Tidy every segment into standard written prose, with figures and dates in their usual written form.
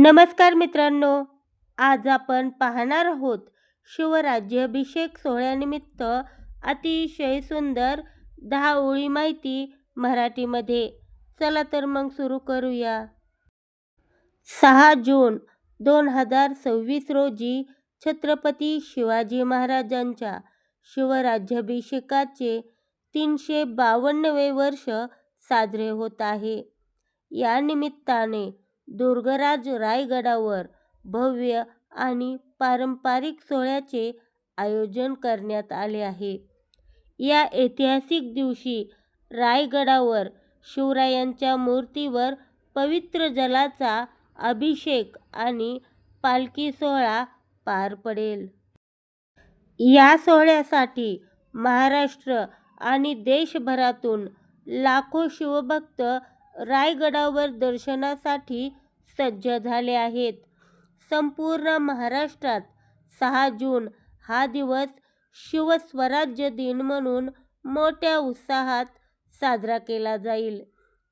नमस्कार मित्रांनो, आज आपण पाहणार आहोत शिवराज्याभिषेक सोहळ्यानिमित्त अतिशय सुंदर 10 ओळी माहिती मराठीमध्ये. चला तर मग सुरू करूया. 6 जून 2026 रोजी छत्रपती शिवाजी महाराजांच्या शिवराज्याभिषेकाचे 352वे वर्ष साजरे होत आहे. या निमित्ताने दुर्गराज रायगडावर भव्य आणि पारंपरिक सोहळ्याचे आयोजन करण्यात आले आहे. या ऐतिहासिक दिवशी रायगडावर शिवरायांच्या मूर्तीवर पवित्र जलाचा अभिषेक आणि पालखी सोहळा पार पडेल. या सोहळ्यासाठी महाराष्ट्र आणि देशभरातून लाखो शिवभक्त रायगडावर दर्शनासाठी सज्ज झाले आहेत. संपूर्ण महाराष्ट्रात 6 जून हा दिवस शिवस्वराज्य दिन म्हणून मोठ्या उत्साहात साजरा केला जाईल.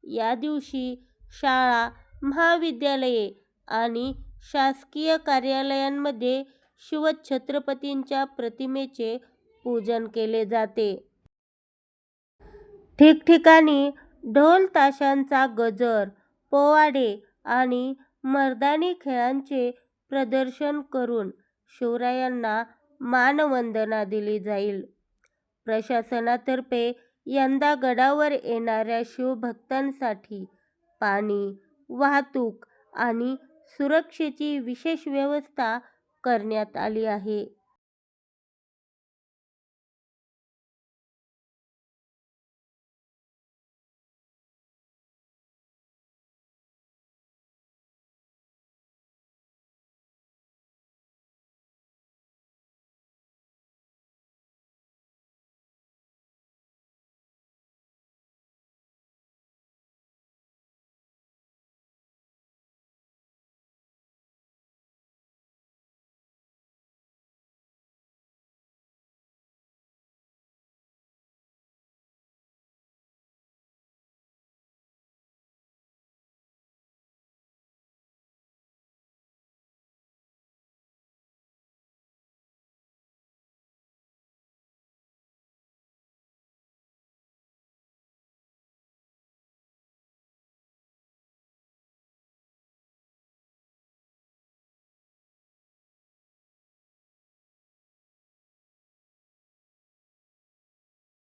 या दिवशी शाळा, महाविद्यालये आणि शासकीय कार्यालयांमध्ये शिवछत्रपतींच्या प्रतिमेचे पूजन केले जाते. ठिकठिकाणी ढोल ताशांचा गजर, पोवाडे आणि मर्दानी खेळांचे प्रदर्शन करून शिवरायांना मानवंदना दिली जाईल. प्रशासनातर्फे यंदा गडावर येणाऱ्या शिवभक्तांसाठी पाणी, वाहतूक आणि सुरक्षेची विशेष व्यवस्था करण्यात आली आहे.